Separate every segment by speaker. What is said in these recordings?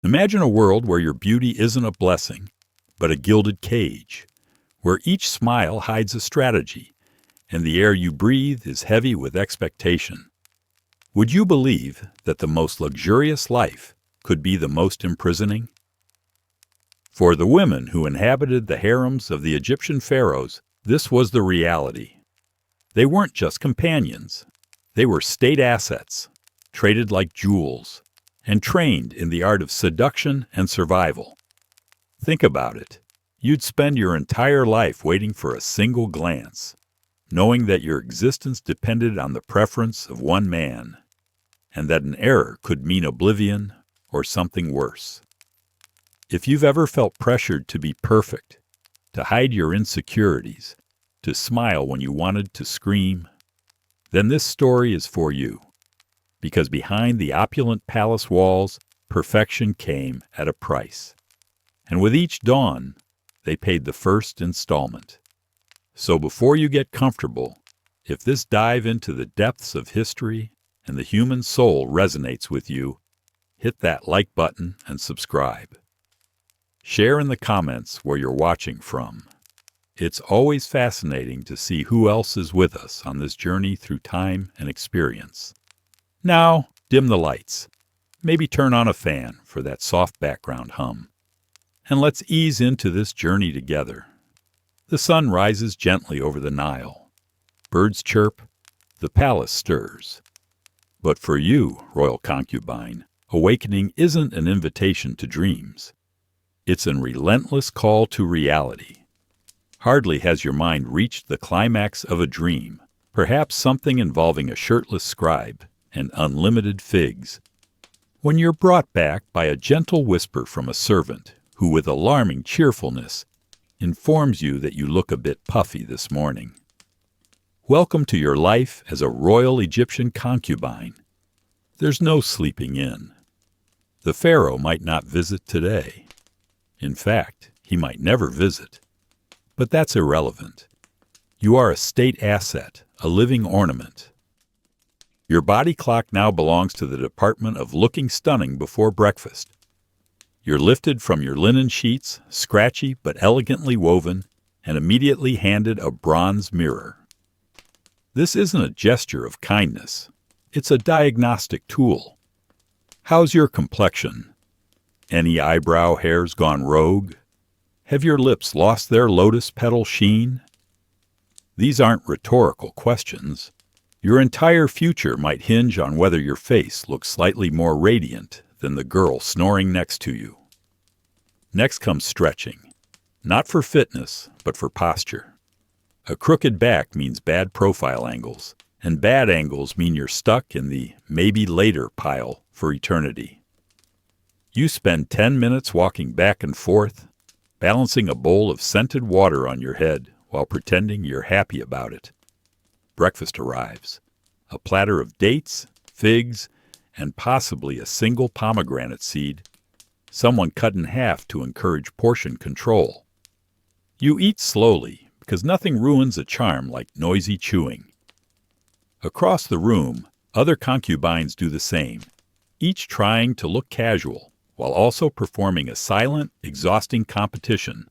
Speaker 1: Imagine a world where your beauty isn't a blessing, but a gilded cage, where each smile hides a strategy, and the air you breathe is heavy with expectation. Would you believe that the most luxurious life could be the most imprisoning? For the women who inhabited the harems of the Egyptian pharaohs, this was the reality. They weren't just companions. They were state assets, traded like jewels, and trained in the art of seduction and survival. Think about it. You'd spend your entire life waiting for a single glance, knowing that your existence depended on the preference of one man, and that an error could mean oblivion or something worse. If you've ever felt pressured to be perfect, to hide your insecurities, to smile when you wanted to scream, then this story is for you. Because behind the opulent palace walls, perfection came at a price. And with each dawn, they paid the first installment. So before you get comfortable, if this dive into the depths of history and the human soul resonates with you, hit that like button and subscribe. Share in the comments where you're watching from. It's always fascinating to see who else is with us on this journey through time and experience. Now, dim the lights. Maybe turn on a fan for that soft background hum. And let's ease into this journey together. The sun rises gently over the Nile. Birds chirp. The palace stirs. But for you, royal concubine, awakening isn't an invitation to dreams. It's a relentless call to reality. Hardly has your mind reached the climax of a dream, perhaps something involving a shirtless scribe and unlimited figs, when you're brought back by a gentle whisper from a servant who, with alarming cheerfulness, informs you that you look a bit puffy this morning. Welcome to your life as a royal Egyptian concubine. There's no sleeping in. The pharaoh might not visit today. In fact, he might never visit. But that's irrelevant. You are a state asset, a living ornament. Your body clock now belongs to the department of looking stunning before breakfast. You're lifted from your linen sheets, scratchy but elegantly woven, and immediately handed a bronze mirror. This isn't a gesture of kindness. It's a diagnostic tool. How's your complexion? Any eyebrow hairs gone rogue? Have your lips lost their lotus petal sheen? These aren't rhetorical questions. Your entire future might hinge on whether your face looks slightly more radiant than the girl snoring next to you. Next comes stretching. Not for fitness, but for posture. A crooked back means bad profile angles, and bad angles mean you're stuck in the maybe later pile for eternity. You spend 10 minutes walking back and forth, balancing a bowl of scented water on your head while pretending you're happy about it. Breakfast arrives. A platter of dates, figs, and possibly a single pomegranate seed, someone cut in half to encourage portion control. You eat slowly, because nothing ruins a charm like noisy chewing. Across the room, other concubines do the same, each trying to look casual, while also performing a silent, exhausting competition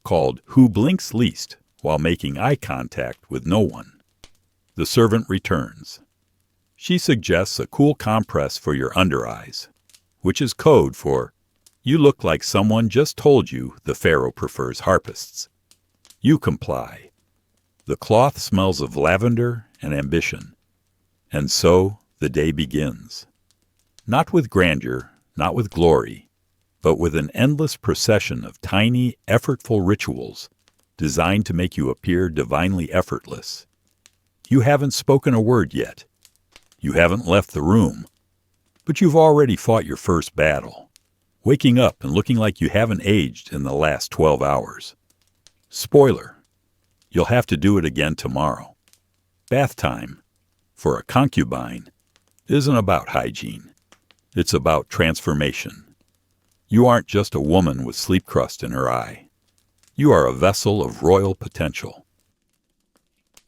Speaker 1: called Who Blinks Least while making eye contact with no one. The servant returns. She suggests a cool compress for your under eyes, which is code for, you look like someone just told you the pharaoh prefers harpists. You comply. The cloth smells of lavender and ambition. And so the day begins. Not with grandeur, not with glory, but with an endless procession of tiny, effortful rituals designed to make you appear divinely effortless. You haven't spoken a word yet. You haven't left the room, but you've already fought your first battle, waking up and looking like you haven't aged in the last 12 hours. Spoiler, you'll have to do it again tomorrow. Bath time, for a concubine, isn't about hygiene. It's about transformation. You aren't just a woman with sleep crust in her eye. You are a vessel of royal potential.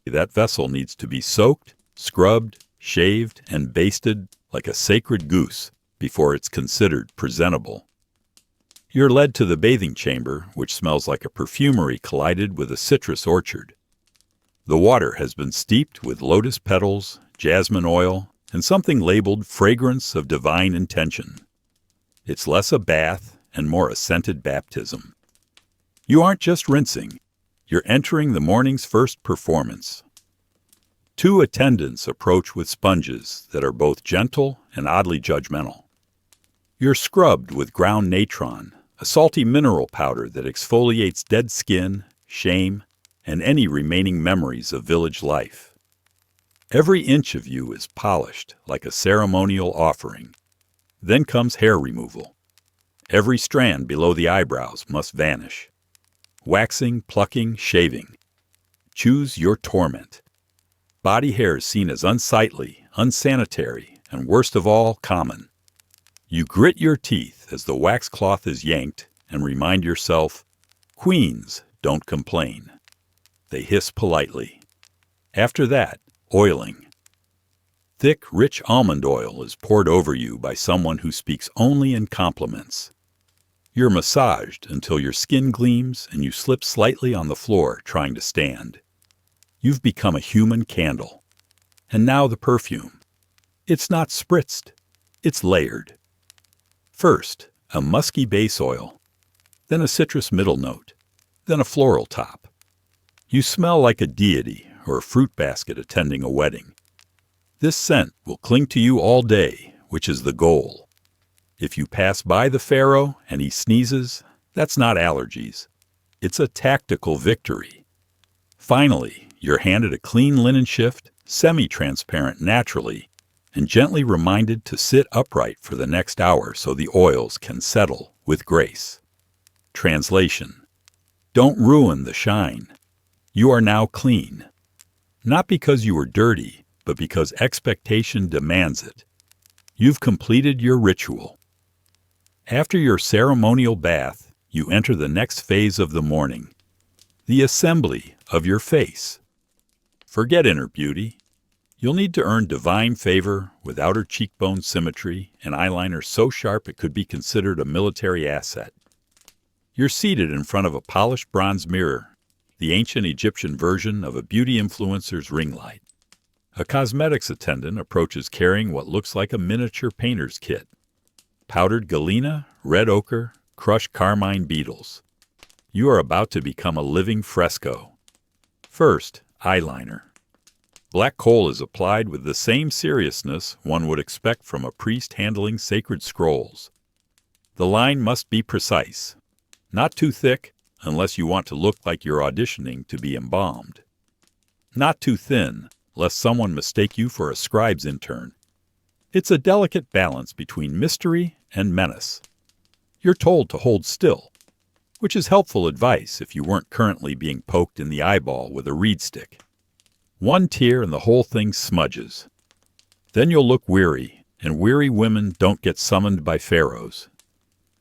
Speaker 1: That vessel needs to be soaked, scrubbed, shaved, and basted like a sacred goose before it's considered presentable. You're led to the bathing chamber, which smells like a perfumery collided with a citrus orchard. The water has been steeped with lotus petals, jasmine oil, and something labeled fragrance of divine intention. It's less a bath and more a scented baptism. You aren't just rinsing, you're entering the morning's first performance. Two attendants approach with sponges that are both gentle and oddly judgmental. You're scrubbed with ground natron, a salty mineral powder that exfoliates dead skin, shame, and any remaining memories of village life. Every inch of you is polished like a ceremonial offering. Then comes hair removal. Every strand below the eyebrows must vanish. Waxing, plucking, shaving. Choose your torment. Body hair is seen as unsightly, unsanitary, and worst of all, common. You grit your teeth as the wax cloth is yanked and remind yourself, queens don't complain. They hiss politely. After that, oiling. Thick, rich almond oil is poured over you by someone who speaks only in compliments. You're massaged until your skin gleams and you slip slightly on the floor trying to stand. You've become a human candle. And now the perfume. It's not spritzed. It's layered. First, a musky base oil, then a citrus middle note, then a floral top. You smell like a deity or a fruit basket attending a wedding. This scent will cling to you all day, which is the goal. If you pass by the pharaoh and he sneezes, that's not allergies. It's a tactical victory. Finally, you're handed a clean linen shift, semi-transparent naturally, and gently reminded to sit upright for the next hour so the oils can settle with grace. Translation: don't ruin the shine. You are now clean. Not because you were dirty, but because expectation demands it. You've completed your ritual. After your ceremonial bath, you enter the next phase of the morning, the assembly of your face. Forget inner beauty. You'll need to earn divine favor with outer cheekbone symmetry and eyeliner so sharp it could be considered a military asset. You're seated in front of a polished bronze mirror, the ancient Egyptian version of a beauty influencer's ring light. A cosmetics attendant approaches carrying what looks like a miniature painter's kit. Powdered galena, red ochre, crushed carmine beetles. You are about to become a living fresco. First, eyeliner. Black coal is applied with the same seriousness one would expect from a priest handling sacred scrolls. The line must be precise. Not too thick, unless you want to look like you're auditioning to be embalmed. Not too thin, lest someone mistake you for a scribe's intern. It's a delicate balance between mystery and menace. You're told to hold still, which is helpful advice if you weren't currently being poked in the eyeball with a reed stick. One tear and the whole thing smudges. Then you'll look weary, and weary women don't get summoned by pharaohs.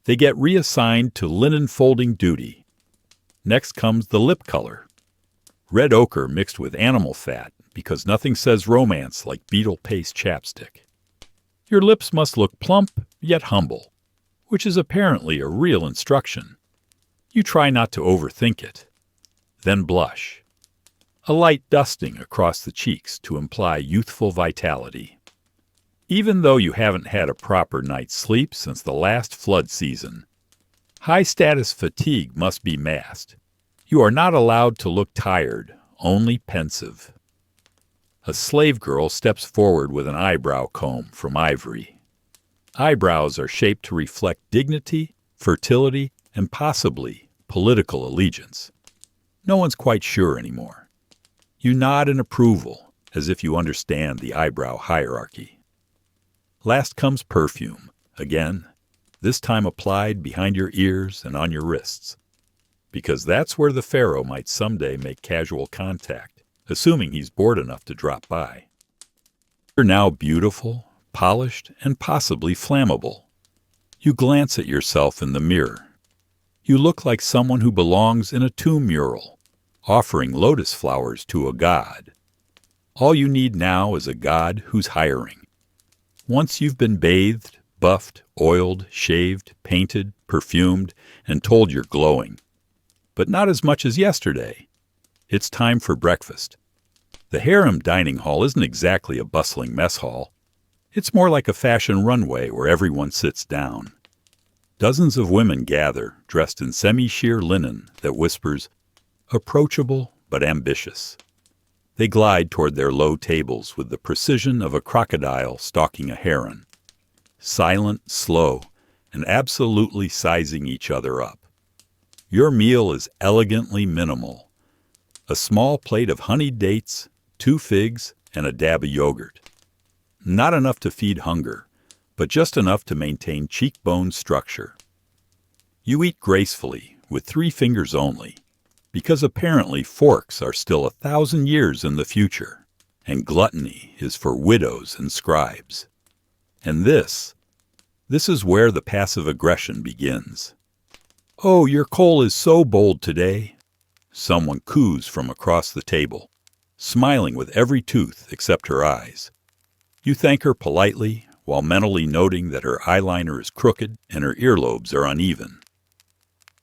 Speaker 1: They get reassigned to linen folding duty. Next comes the lip color. Red ochre mixed with animal fat, because nothing says romance like beetle paste chapstick. Your lips must look plump, yet humble, which is apparently a real instruction. You try not to overthink it. Then blush. A light dusting across the cheeks to imply youthful vitality. Even though you haven't had a proper night's sleep since the last flood season, high-status fatigue must be masked. You are not allowed to look tired, only pensive. A slave girl steps forward with an eyebrow comb from ivory. Eyebrows are shaped to reflect dignity, fertility, and possibly political allegiance. No one's quite sure anymore. You nod in approval, as if you understand the eyebrow hierarchy. Last comes perfume, again, this time applied behind your ears and on your wrists, because that's where the pharaoh might someday make casual contact, assuming he's bored enough to drop by. You're now beautiful, polished, and possibly flammable. You glance at yourself in the mirror. You look like someone who belongs in a tomb mural, offering lotus flowers to a god. All you need now is a god who's hiring. Once you've been bathed, buffed, oiled, shaved, painted, perfumed, and told you're glowing. But not as much as yesterday. It's time for breakfast. The harem dining hall isn't exactly a bustling mess hall. It's more like a fashion runway where everyone sits down. Dozens of women gather, dressed in semi-sheer linen that whispers, approachable but ambitious. They glide toward their low tables with the precision of a crocodile stalking a heron. Silent, slow, and absolutely sizing each other up. Your meal is elegantly minimal. A small plate of honeyed dates, 2 figs, and a dab of yogurt. Not enough to feed hunger, but just enough to maintain cheekbone structure. You eat gracefully, with 3 fingers only, because apparently forks are still 1,000 years in the future, and gluttony is for widows and scribes. And this is where the passive aggression begins. "Oh, your Cole is so bold today," someone coos from across the table, smiling with every tooth except her eyes. You thank her politely, while mentally noting that her eyeliner is crooked and her earlobes are uneven.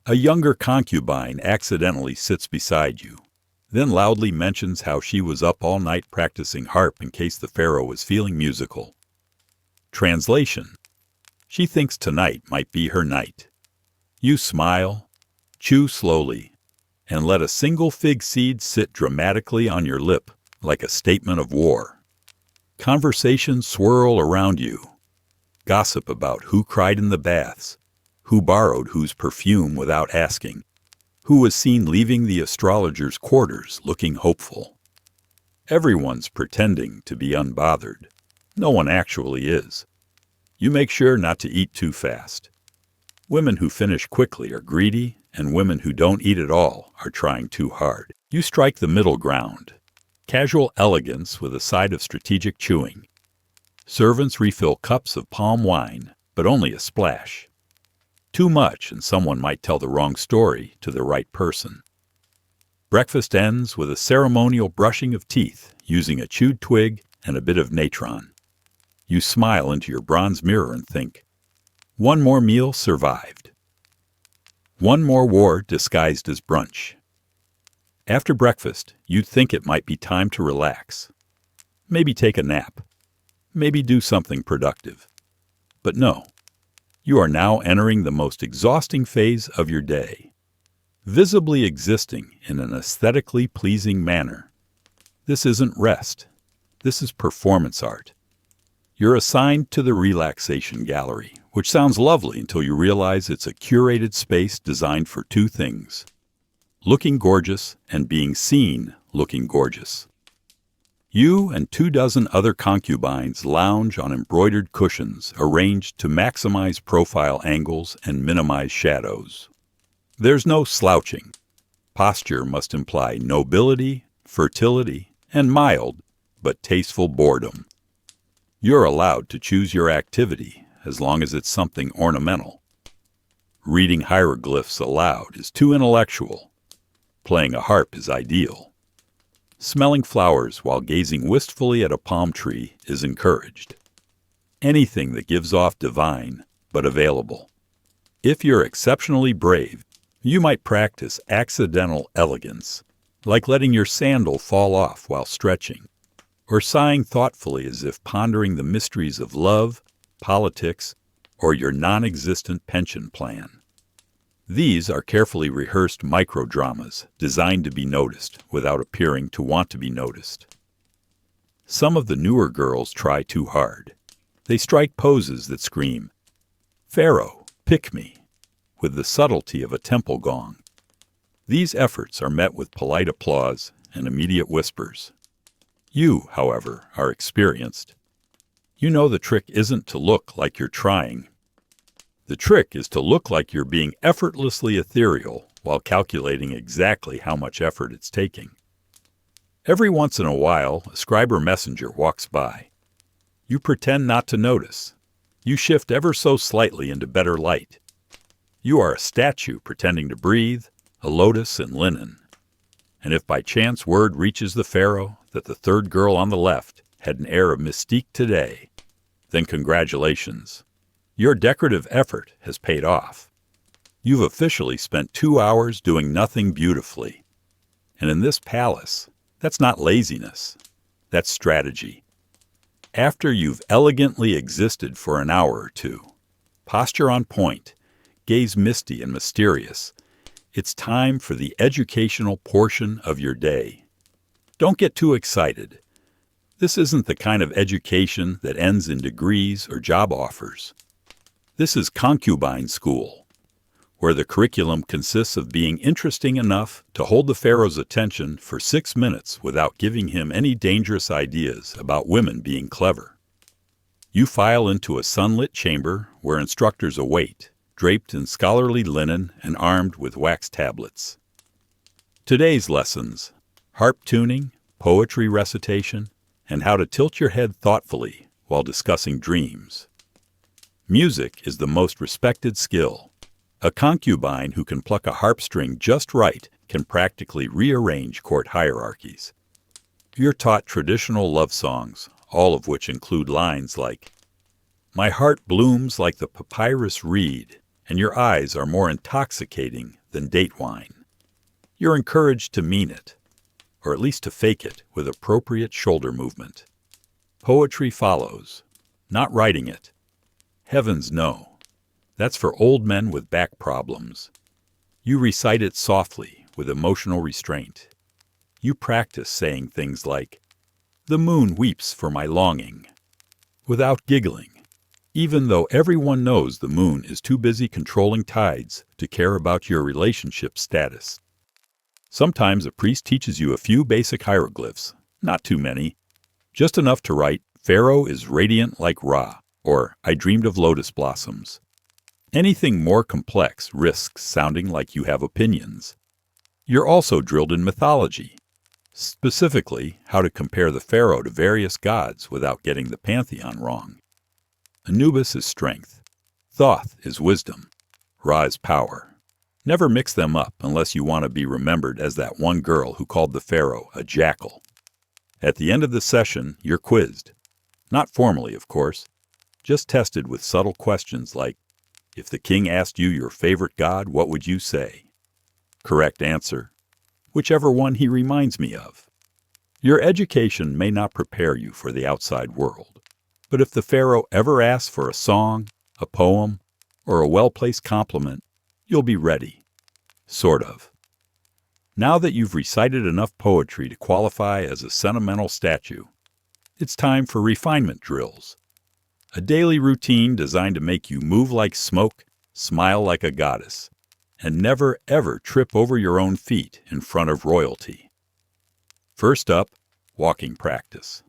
Speaker 1: A younger concubine accidentally sits beside you, then loudly mentions how she was up all night practicing harp in case the pharaoh was feeling musical. Translation: she thinks tonight might be her night. You smile, chew slowly, and let a single fig seed sit dramatically on your lip like a statement of war. Conversations swirl around you. Gossip about who cried in the baths, who borrowed whose perfume without asking, who was seen leaving the astrologer's quarters looking hopeful. Everyone's pretending to be unbothered. No one actually is. You make sure not to eat too fast. Women who finish quickly are greedy, and women who don't eat at all are trying too hard. You strike the middle ground. Casual elegance with a side of strategic chewing. Servants refill cups of palm wine, but only a splash. Too much, and someone might tell the wrong story to the right person. Breakfast ends with a ceremonial brushing of teeth using a chewed twig and a bit of natron. You smile into your bronze mirror and think, one more meal survived. One more war disguised as brunch. After breakfast, you'd think it might be time to relax. Maybe take a nap. Maybe do something productive. But no, you are now entering the most exhausting phase of your day. Visibly existing in an aesthetically pleasing manner. This isn't rest. This is performance art. You're assigned to the relaxation gallery, which sounds lovely until you realize it's a curated space designed for 2 things: looking gorgeous and being seen looking gorgeous. You and 24 other concubines lounge on embroidered cushions arranged to maximize profile angles and minimize shadows. There's no slouching. Posture must imply nobility, fertility, and mild but tasteful boredom. You're allowed to choose your activity as long as it's something ornamental. Reading hieroglyphs aloud is too intellectual. Playing a harp is ideal. Smelling flowers while gazing wistfully at a palm tree is encouraged. Anything that gives off divine, but available. If you're exceptionally brave, you might practice accidental elegance, like letting your sandal fall off while stretching, or sighing thoughtfully as if pondering the mysteries of love, politics, or your non-existent pension plan. These are carefully rehearsed microdramas designed to be noticed without appearing to want to be noticed. Some of the newer girls try too hard. They strike poses that scream, "Pharaoh, pick me," with the subtlety of a temple gong. These efforts are met with polite applause and immediate whispers. You, however, are experienced. You know the trick isn't to look like you're trying. The trick is to look like you're being effortlessly ethereal while calculating exactly how much effort it's taking. Every once in a while, a scribe or messenger walks by. You pretend not to notice. You shift ever so slightly into better light. You are a statue pretending to breathe, a lotus in linen. And if by chance word reaches the pharaoh that the 3rd girl on the left had an air of mystique today, then congratulations. Your decorative effort has paid off. You've officially spent 2 hours doing nothing beautifully. And in this palace, that's not laziness. That's strategy. After you've elegantly existed for an hour or two, posture on point, gaze misty and mysterious, it's time for the educational portion of your day. Don't get too excited. This isn't the kind of education that ends in degrees or job offers. This is concubine school, where the curriculum consists of being interesting enough to hold the pharaoh's attention for 6 minutes without giving him any dangerous ideas about women being clever. You file into a sunlit chamber where instructors await, draped in scholarly linen and armed with wax tablets. Today's lessons: harp tuning, poetry recitation, and how to tilt your head thoughtfully while discussing dreams. Music is the most respected skill. A concubine who can pluck a harp string just right can practically rearrange court hierarchies. You're taught traditional love songs, all of which include lines like, "My heart blooms like the papyrus reed, and your eyes are more intoxicating than date wine." You're encouraged to mean it, or at least to fake it with appropriate shoulder movement. Poetry follows, not writing it. Heavens no. That's for old men with back problems. You recite it softly with emotional restraint. You practice saying things like, "The moon weeps for my longing," without giggling, even though everyone knows the moon is too busy controlling tides to care about your relationship status. Sometimes a priest teaches you a few basic hieroglyphs, not too many, just enough to write, "Pharaoh is radiant like Ra," or "I dreamed of lotus blossoms." Anything more complex risks sounding like you have opinions. You're also drilled in mythology, specifically how to compare the pharaoh to various gods without getting the pantheon wrong. Anubis is strength. Thoth is wisdom. Ra is power. Never mix them up unless you want to be remembered as that one girl who called the pharaoh a jackal. At the end of the session, you're quizzed. Not formally, of course, just tested with subtle questions like, if the king asked you your favorite god, what would you say? Correct answer: whichever one he reminds me of. Your education may not prepare you for the outside world, but if the pharaoh ever asks for a song, a poem, or a well-placed compliment, you'll be ready. Sort of. Now that you've recited enough poetry to qualify as a sentimental statue, it's time for refinement drills. A daily routine designed to make you move like smoke, smile like a goddess, and never ever trip over your own feet in front of royalty. First up, walking practice.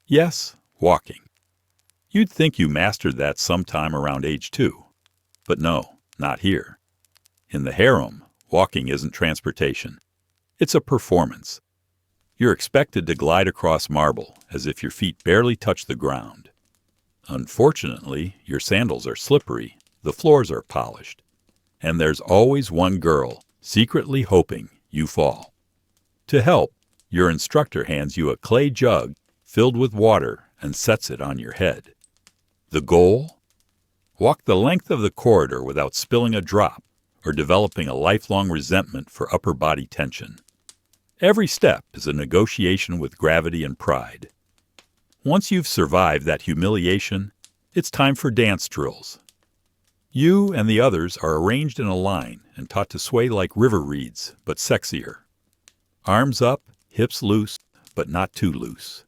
Speaker 1: Yes, walking. You'd think you mastered that sometime around age 2, but no, not here. In the harem, walking isn't transportation. It's a performance. You're expected to glide across marble as if your feet barely touch the ground. Unfortunately, your sandals are slippery, the floors are polished, and there's always one girl secretly hoping you fall. To help, your instructor hands you a clay jug filled with water and sets it on your head. The goal? Walk the length of the corridor without spilling a drop or developing a lifelong resentment for upper body tension. Every step is a negotiation with gravity and pride. Once you've survived that humiliation, it's time for dance drills. You and the others are arranged in a line and taught to sway like river reeds, but sexier. Arms up, hips loose, but not too loose.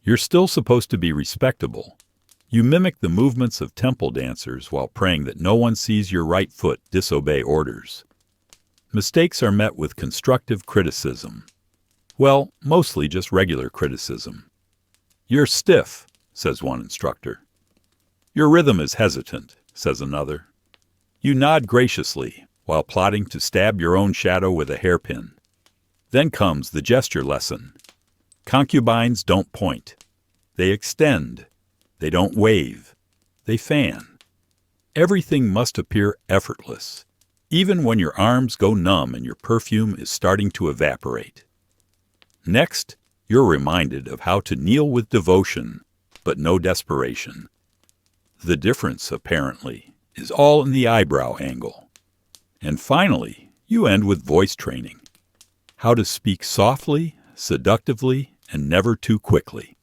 Speaker 1: You're still supposed to be respectable. You mimic the movements of temple dancers while praying that no one sees your right foot disobey orders. Mistakes are met with constructive criticism. Well, mostly just regular criticism. "You're stiff," says one instructor. "Your rhythm is hesitant," says another. You nod graciously while plotting to stab your own shadow with a hairpin. Then comes the gesture lesson. Concubines don't point. They extend. They don't wave. They fan. Everything must appear effortless, even when your arms go numb and your perfume is starting to evaporate. Next, you're reminded of how to kneel with devotion, but no desperation. The difference, apparently, is all in the eyebrow angle. And finally, you end with voice training. How to speak softly, seductively, and never too quickly.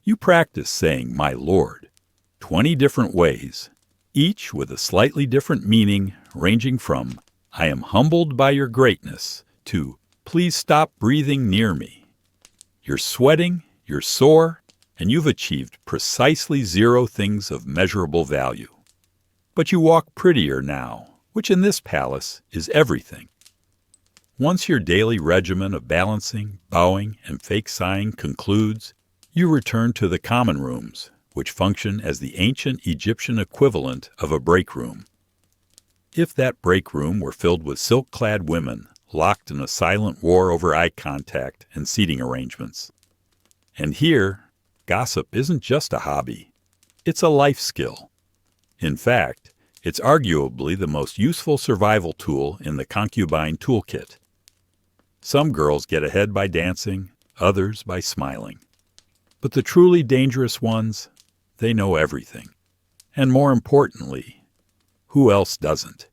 Speaker 1: You practice saying, "My Lord," 20 different ways, each with a slightly different meaning, ranging from, "I am humbled by your greatness," to, "Please stop breathing near me." You're sweating, you're sore, and you've achieved precisely 0 things of measurable value. But you walk prettier now, which in this palace is everything. Once your daily regimen of balancing, bowing, and fake sighing concludes, you return to the common rooms, which function as the ancient Egyptian equivalent of a break room. If that break room were filled with silk-clad women, locked in a silent war over eye contact and seating arrangements. And here, gossip isn't just a hobby. It's a life skill. In fact, it's arguably the most useful survival tool in the concubine toolkit. Some girls get ahead by dancing, others by smiling. But the truly dangerous ones, they know everything. And more importantly, who else doesn't?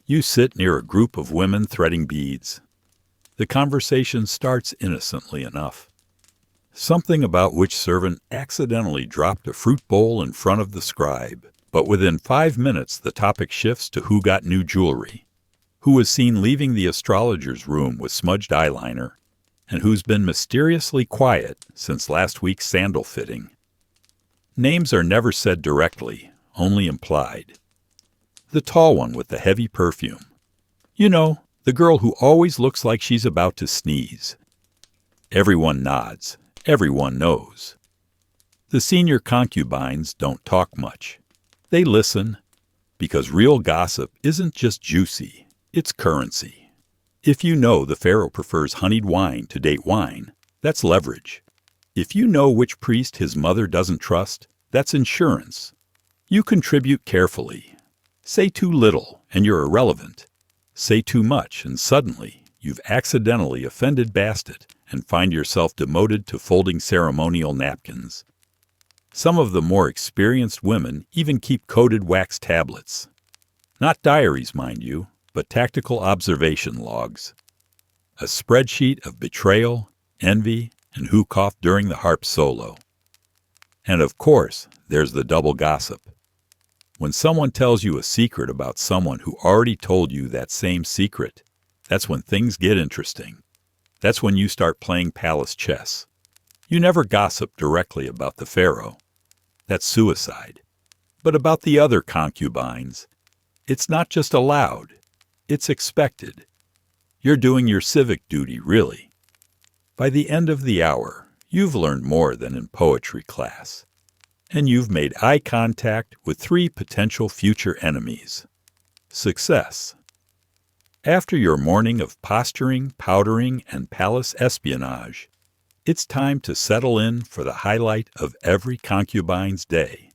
Speaker 1: You sit near a group of women threading beads. The conversation starts innocently enough. Something about which servant accidentally dropped a fruit bowl in front of the scribe, but within 5 minutes the topic shifts to who got new jewelry, who was seen leaving the astrologer's room with smudged eyeliner, and who's been mysteriously quiet since last week's sandal fitting. Names are never said directly, only implied. The tall one with the heavy perfume. You know, the girl who always looks like she's about to sneeze. Everyone nods. Everyone knows. The senior concubines don't talk much. They listen, because real gossip isn't just juicy, it's currency. If you know the pharaoh prefers honeyed wine to date wine, that's leverage. If you know which priest his mother doesn't trust, that's insurance. You contribute carefully. Say too little, and you're irrelevant. Say too much, and suddenly you've accidentally offended Bastet and find yourself demoted to folding ceremonial napkins. Some of the more experienced women even keep coded wax tablets. Not diaries, mind you, but tactical observation logs. A spreadsheet of betrayal, envy, and who coughed during the harp solo. And of course, there's the double gossip. When someone tells you a secret about someone who already told you that same secret, that's when things get interesting. That's when you start playing palace chess. You never gossip directly about the pharaoh. That's suicide. But about the other concubines, it's not just allowed, it's expected. You're doing your civic duty, really. By the end of the hour, you've learned more than in poetry class. And you've made eye contact with 3 potential future enemies. Success. After your morning of posturing, powdering, and palace espionage, it's time to settle in for the highlight of every concubine's day.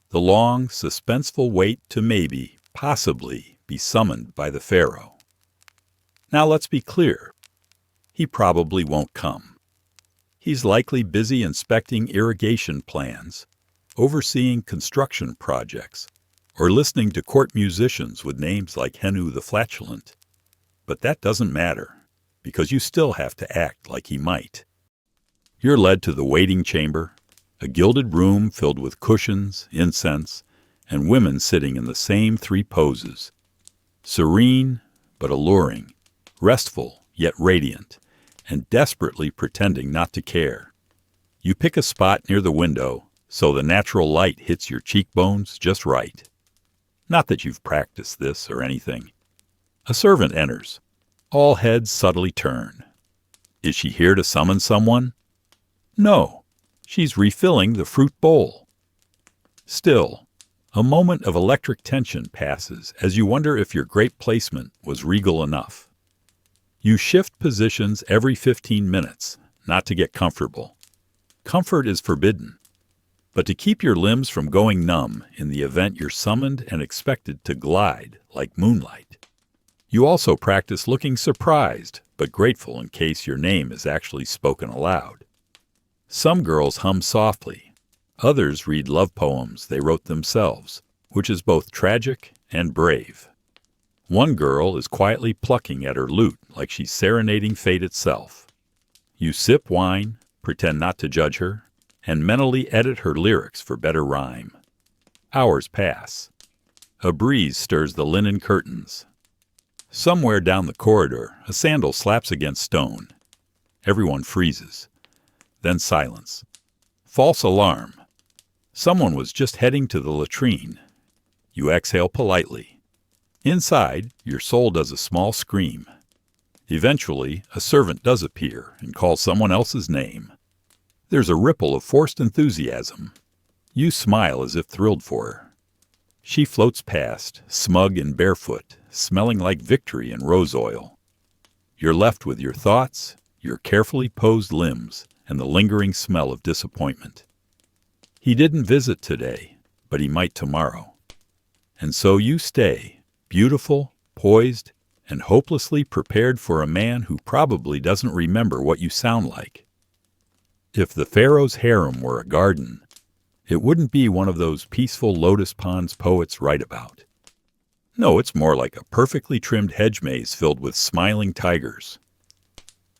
Speaker 1: The long, suspenseful wait to maybe, possibly, be summoned by the pharaoh. Now let's be clear. He probably won't come. He's likely busy inspecting irrigation plans, overseeing construction projects, or listening to court musicians with names like Henu the Flatulent. But that doesn't matter, because you still have to act like he might. You're led to the waiting chamber, a gilded room filled with cushions, incense, and women sitting in the same 3 poses. Serene, but alluring, restful, yet radiant, and desperately pretending not to care. You pick a spot near the window, so the natural light hits your cheekbones just right. Not that you've practiced this or anything. A servant enters. All heads subtly turn. Is she here to summon someone? No, she's refilling the fruit bowl. Still, a moment of electric tension passes as you wonder if your great placement was regal enough. You shift positions every 15 minutes, not to get comfortable. Comfort is forbidden, but to keep your limbs from going numb in the event you're summoned and expected to glide like moonlight. You also practice looking surprised, but grateful in case your name is actually spoken aloud. Some girls hum softly. Others read love poems they wrote themselves, which is both tragic and brave. One girl is quietly plucking at her lute like she's serenading fate itself. You sip wine, pretend not to judge her, and mentally edit her lyrics for better rhyme. Hours pass. A breeze stirs the linen curtains. Somewhere down the corridor, a sandal slaps against stone. Everyone freezes. Then silence. False alarm. Someone was just heading to the latrine. You exhale politely. Inside, your soul does a small scream. Eventually, a servant does appear and calls someone else's name. There's a ripple of forced enthusiasm. You smile as if thrilled for her. She floats past, smug and barefoot, smelling like victory and rose oil. You're left with your thoughts, your carefully posed limbs, and the lingering smell of disappointment. He didn't visit today, but he might tomorrow. And so you stay, beautiful, poised, and hopelessly prepared for a man who probably doesn't remember what you sound like. If the pharaoh's harem were a garden, it wouldn't be one of those peaceful lotus ponds poets write about. No, it's more like a perfectly trimmed hedge maze filled with smiling tigers.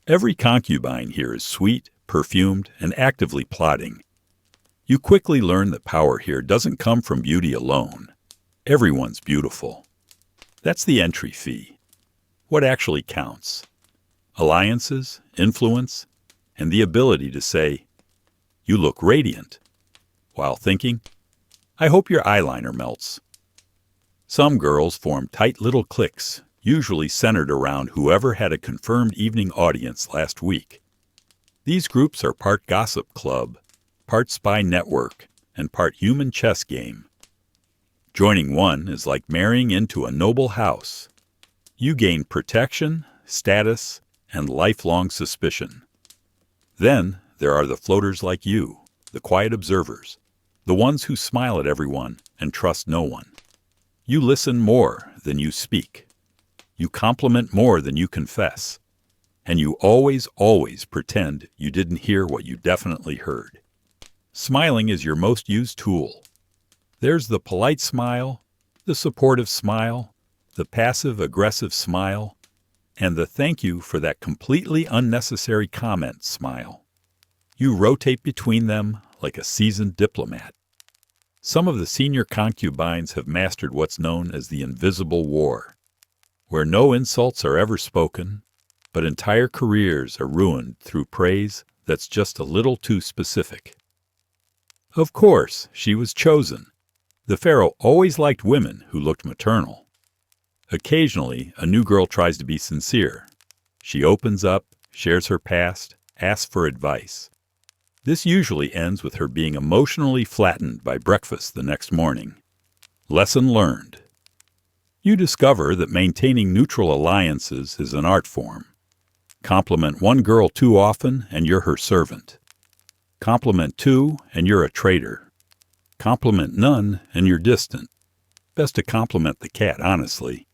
Speaker 1: Every concubine here is sweet, perfumed, and actively plotting. You quickly learn that power here doesn't come from beauty alone. Everyone's beautiful. That's the entry fee. What actually counts? Alliances, influence, and the ability to say, "You look radiant," while thinking, "I hope your eyeliner melts." Some girls form tight little cliques, usually centered around whoever had a confirmed evening audience last week. These groups are part gossip club, part spy network, and part human chess game. Joining one is like marrying into a noble house. You gain protection, status, and lifelong suspicion. Then there are the floaters like you, the quiet observers, the ones who smile at everyone and trust no one. You listen more than you speak. You compliment more than you confess. And you always pretend you didn't hear what you definitely heard. Smiling is your most used tool. There's the polite smile, the supportive smile, the passive-aggressive smile, and the thank you for that completely unnecessary comment smile. You rotate between them like a seasoned diplomat. Some of the senior concubines have mastered what's known as the invisible war, where no insults are ever spoken, but entire careers are ruined through praise that's just a little too specific. Of course, she was chosen. The pharaoh always liked women who looked maternal. Occasionally, a new girl tries to be sincere. She opens up, shares her past, asks for advice. This usually ends with her being emotionally flattened by breakfast the next morning. Lesson learned. You discover that maintaining neutral alliances is an art form. Compliment one girl too often and you're her servant. Compliment two and you're a traitor. Compliment none and you're distant. Best to compliment the cat, honestly.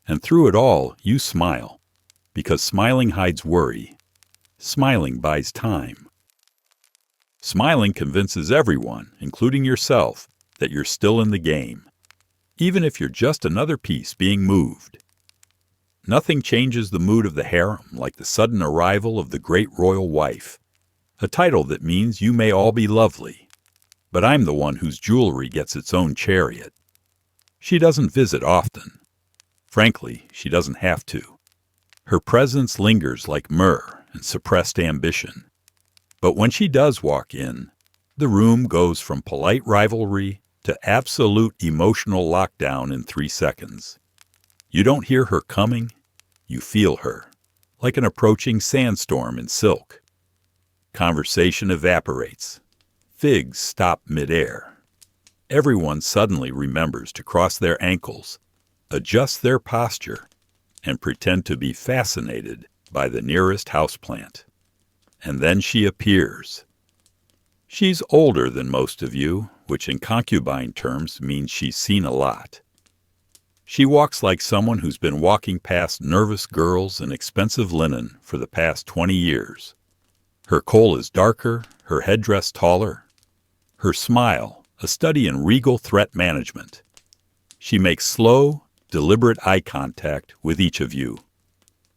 Speaker 1: And through it all, you smile, because smiling hides worry. Smiling buys time. Smiling convinces everyone, including yourself, that you're still in the game, even if you're just another piece being moved. Nothing changes the mood of the harem like the sudden arrival of the great royal wife, a title that means you may all be lovely, but I'm the one whose jewelry gets its own chariot. She doesn't visit often. Frankly, she doesn't have to. Her presence lingers like myrrh and suppressed ambition. But when she does walk in, the room goes from polite rivalry to absolute emotional lockdown in 3 seconds. You don't hear her coming, you feel her, like an approaching sandstorm in silk. Conversation evaporates. Figs stop midair. Everyone suddenly remembers to cross their ankles, adjust their posture, and pretend to be fascinated by the nearest houseplant. And then she appears. She's older than most of you, which in concubine terms means she's seen a lot. She walks like someone who's been walking past nervous girls in expensive linen for the past 20 years. Her kohl is darker, her headdress taller. Her smile, a study in regal threat management. She makes slow, deliberate eye contact with each of you.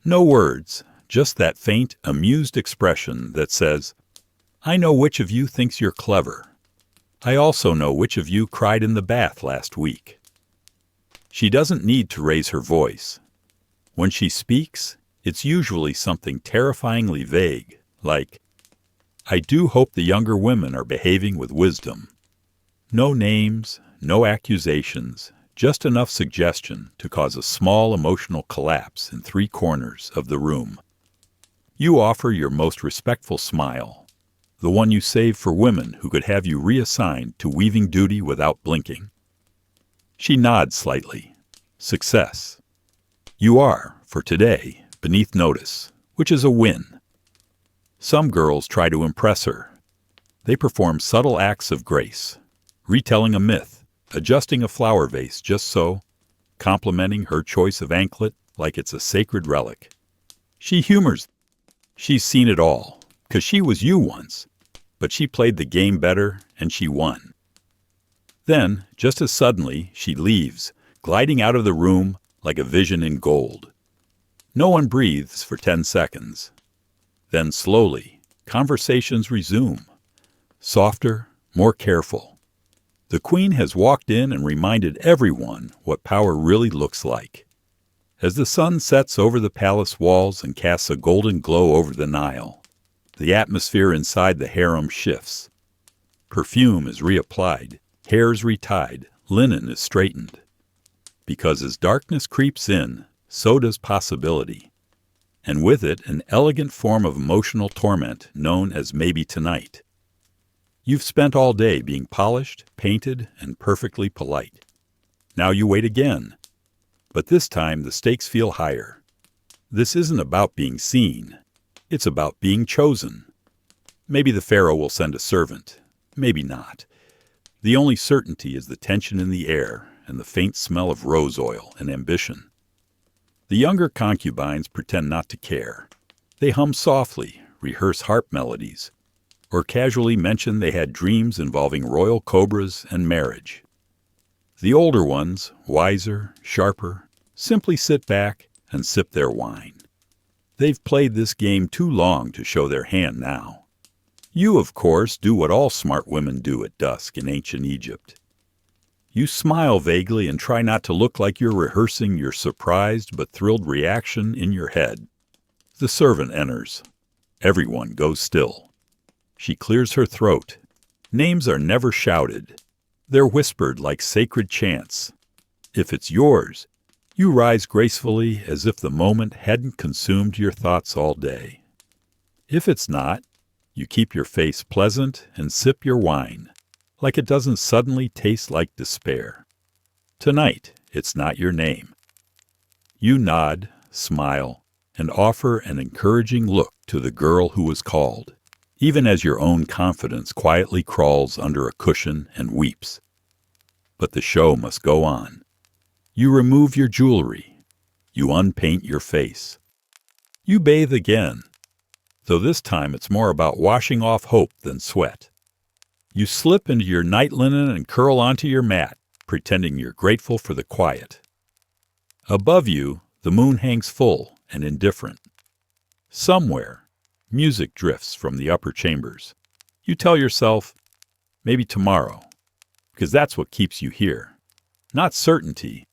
Speaker 1: No words, just that faint, amused expression that says, "I know which of you thinks you're clever. I also know which of you cried in the bath last week." She doesn't need to raise her voice. When she speaks, it's usually something terrifyingly vague, like, "I do hope the younger women are behaving with wisdom." No names, no accusations, just enough suggestion to cause a small emotional collapse in three corners of the room. You offer your most respectful smile, the one you save for women who could have you reassigned to weaving duty without blinking. She nods slightly. Success. You are, for today, beneath notice, which is a win. Some girls try to impress her. They perform subtle acts of grace, retelling a myth, adjusting a flower vase just so, complimenting her choice of anklet like it's a sacred relic. She humors. She's seen it all, 'cause she was you once, but she played the game better and she won. Then, just as suddenly, she leaves, gliding out of the room like a vision in gold. No one breathes for 10 seconds. Then slowly, conversations resume. Softer, more careful. The queen has walked in and reminded everyone what power really looks like. As the sun sets over the palace walls and casts a golden glow over the Nile, the atmosphere inside the harem shifts. Perfume is reapplied, hairs retied, linen is straightened. Because as darkness creeps in, so does possibility. And with it, an elegant form of emotional torment known as maybe tonight. You've spent all day being polished, painted, and perfectly polite. Now you wait again. But this time the stakes feel higher. This isn't about being seen. It's about being chosen. Maybe the pharaoh will send a servant. Maybe not. The only certainty is the tension in the air and the faint smell of rose oil and ambition. The younger concubines pretend not to care. They hum softly, rehearse harp melodies, or casually mention they had dreams involving royal cobras and marriage. The older ones, wiser, sharper, simply sit back and sip their wine. They've played this game too long to show their hand now. You, of course, do what all smart women do at dusk in ancient Egypt. You smile vaguely and try not to look like you're rehearsing your surprised but thrilled reaction in your head. The servant enters. Everyone goes still. She clears her throat. Names are never shouted. They're whispered like sacred chants. If it's yours, you rise gracefully as if the moment hadn't consumed your thoughts all day. If it's not, you keep your face pleasant and sip your wine, like it doesn't suddenly taste like despair. Tonight, it's not your name. You nod, smile, and offer an encouraging look to the girl who was called, even as your own confidence quietly crawls under a cushion and weeps. But the show must go on. You remove your jewelry. You unpaint your face. You bathe again, though this time it's more about washing off hope than sweat. You slip into your night linen and curl onto your mat, pretending you're grateful for the quiet. Above you, the moon hangs full and indifferent. Somewhere, music drifts from the upper chambers. You tell yourself, maybe tomorrow, because that's what keeps you here. Not certainty,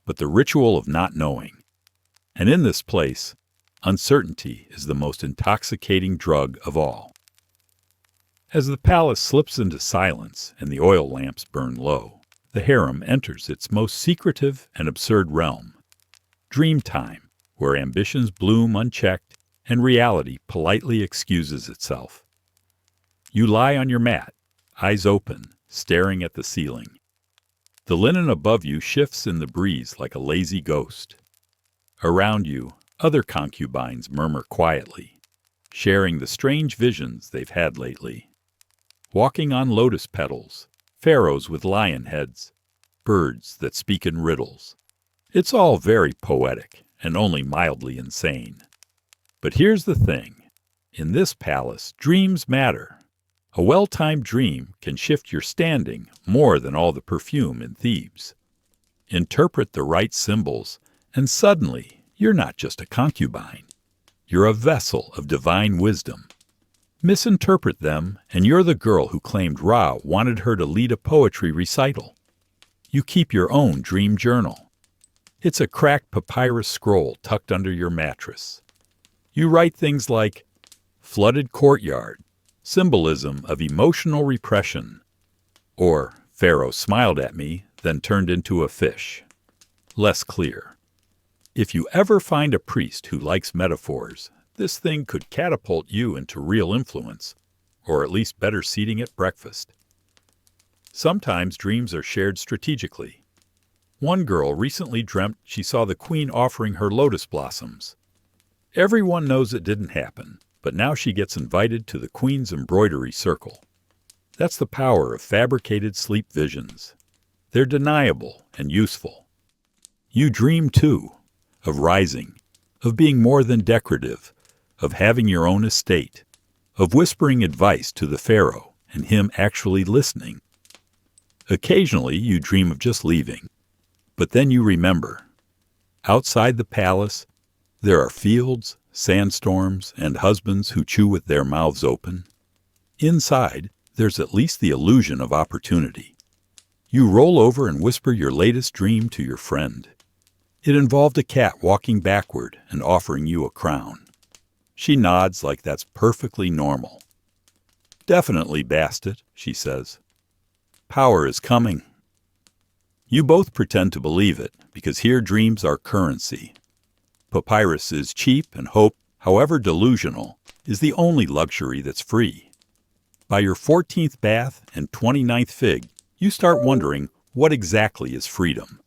Speaker 1: but the ritual of not knowing. And in this place, uncertainty is the most intoxicating drug of all. As the palace slips into silence and the oil lamps burn low, the harem enters its most secretive and absurd realm. Dream time, where ambitions bloom unchecked and reality politely excuses itself. You lie on your mat, eyes open, staring at the ceiling. The linen above you shifts in the breeze like a lazy ghost. Around you, other concubines murmur quietly, sharing the strange visions they've had lately. Walking on lotus petals, pharaohs with lion heads, birds that speak in riddles. It's all very poetic and only mildly insane. But here's the thing. In this palace, dreams matter. A well-timed dream can shift your standing more than all the perfume in Thebes. Interpret the right symbols, and suddenly you're not just a concubine. You're a vessel of divine wisdom. Misinterpret them, and you're the girl who claimed Ra wanted her to lead a poetry recital. You keep your own dream journal. It's a cracked papyrus scroll tucked under your mattress. You write things like, flooded courtyard, symbolism of emotional repression, or Pharaoh smiled at me, then turned into a fish. Less clear. If you ever find a priest who likes metaphors, this thing could catapult you into real influence, or at least better seating at breakfast. Sometimes dreams are shared strategically. One girl recently dreamt she saw the queen offering her lotus blossoms. Everyone knows it didn't happen, but now she gets invited to the queen's embroidery circle. That's the power of fabricated sleep visions. They're deniable and useful. You dream, too, of rising, of being more than decorative, of having your own estate, of whispering advice to the pharaoh and him actually listening. Occasionally you dream of just leaving, but then you remember. Outside the palace, there are fields, sandstorms, and husbands who chew with their mouths open. Inside, there's at least the illusion of opportunity. You roll over and whisper your latest dream to your friend. It involved a cat walking backward and offering you a crown. She nods like that's perfectly normal. Definitely, Bastet, she says. Power is coming. You both pretend to believe it, because here dreams are currency. Papyrus is cheap, and hope, however delusional, is the only luxury that's free. By your 14th bath and 29th fig, you start wondering what exactly is freedom.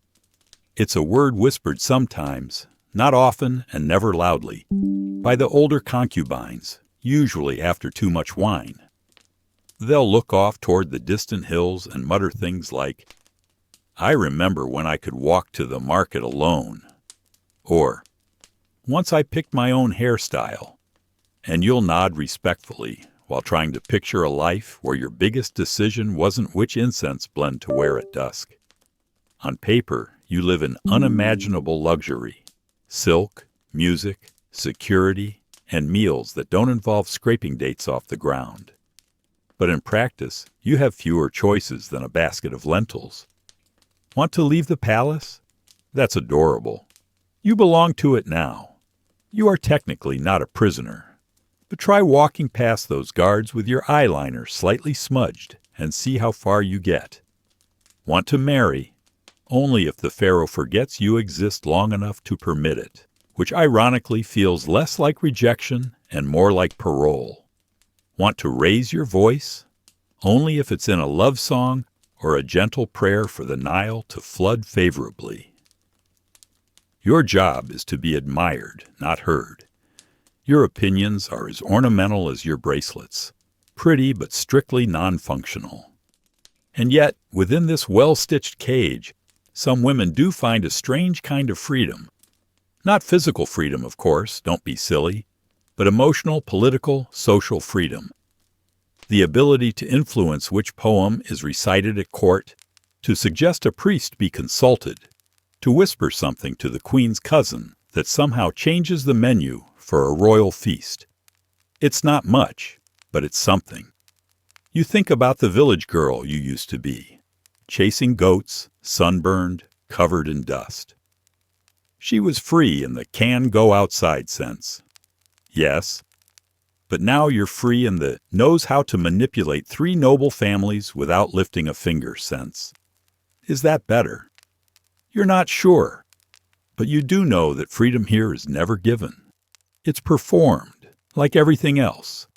Speaker 1: It's a word whispered sometimes, not often and never loudly, by the older concubines, usually after too much wine. They'll look off toward the distant hills and mutter things like, I remember when I could walk to the market alone, or, once I picked my own hairstyle, and you'll nod respectfully while trying to picture a life where your biggest decision wasn't which incense blend to wear at dusk. On paper, you live in unimaginable luxury, silk, music, security, and meals that don't involve scraping dates off the ground. But in practice, you have fewer choices than a basket of lentils. Want to leave the palace? That's adorable. You belong to it now. You are technically not a prisoner. But try walking past those guards with your eyeliner slightly smudged and see how far you get. Want to marry? Only if the pharaoh forgets you exist long enough to permit it, which ironically feels less like rejection and more like parole. Want to raise your voice? Only if it's in a love song or a gentle prayer for the Nile to flood favorably. Your job is to be admired, not heard. Your opinions are as ornamental as your bracelets, pretty but strictly non-functional. And yet, within this well-stitched cage, some women do find a strange kind of freedom. Not physical freedom, of course, don't be silly, but emotional, political, social freedom. The ability to influence which poem is recited at court, to suggest a priest be consulted, to whisper something to the queen's cousin that somehow changes the menu for a royal feast. It's not much, but it's something. You think about the village girl you used to be, chasing goats, sunburned, covered in dust. She was free in the can-go-outside sense. Yes, but now you're free in the knows how to manipulate 3 noble families without lifting a finger sense. Is that better? You're not sure, but you do know that freedom here is never given. It's performed, like everything else.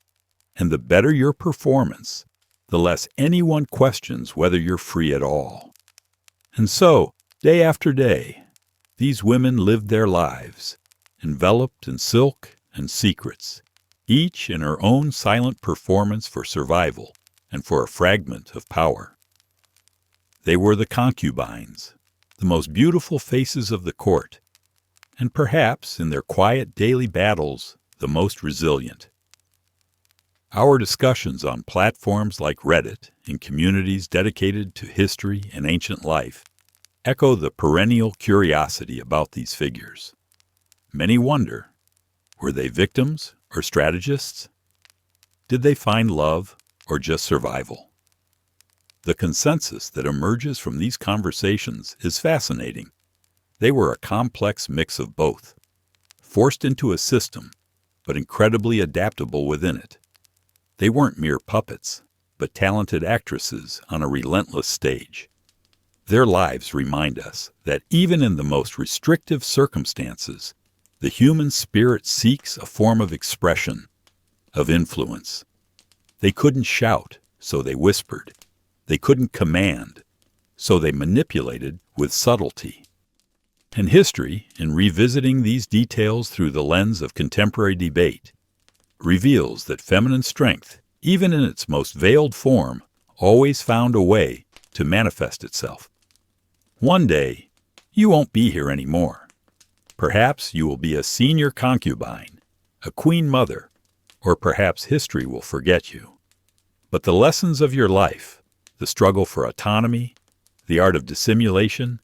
Speaker 1: And the better your performance, the less anyone questions whether you're free at all. And so, day after day, these women lived their lives, enveloped in silk and secrets, each in her own silent performance for survival and for a fragment of power. They were the concubines, the most beautiful faces of the court, and perhaps in their quiet daily battles, the most resilient. Our discussions on platforms like Reddit, in communities dedicated to history and ancient life, echo the perennial curiosity about these figures. Many wonder, were they victims or strategists? Did they find love or just survival? The consensus that emerges from these conversations is fascinating. They were a complex mix of both, forced into a system, but incredibly adaptable within it. They weren't mere puppets, but talented actresses on a relentless stage. Their lives remind us that even in the most restrictive circumstances, the human spirit seeks a form of expression, of influence. They couldn't shout, so they whispered. They couldn't command, so they manipulated with subtlety. And history, in revisiting these details through the lens of contemporary debate, reveals that feminine strength, even in its most veiled form, always found a way to manifest itself. One day, you won't be here anymore. Perhaps you will be a senior concubine, a queen mother, or perhaps history will forget you. But the lessons of your life, the struggle for autonomy, the art of dissimulation,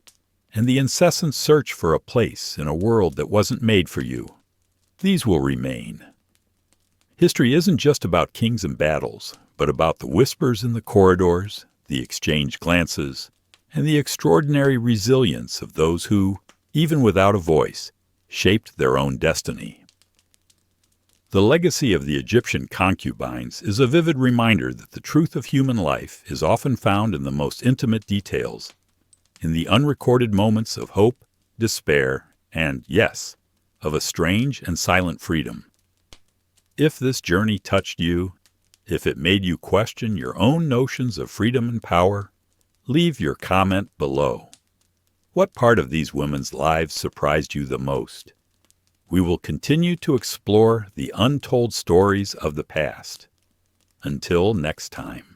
Speaker 1: and the incessant search for a place in a world that wasn't made for you, these will remain. History isn't just about kings and battles, but about the whispers in the corridors, the exchanged glances, and the extraordinary resilience of those who, even without a voice, shaped their own destiny. The legacy of the Egyptian concubines is a vivid reminder that the truth of human life is often found in the most intimate details, in the unrecorded moments of hope, despair, and, yes, of a strange and silent freedom. If this journey touched you, if it made you question your own notions of freedom and power, leave your comment below. What part of these women's lives surprised you the most? We will continue to explore the untold stories of the past. Until next time.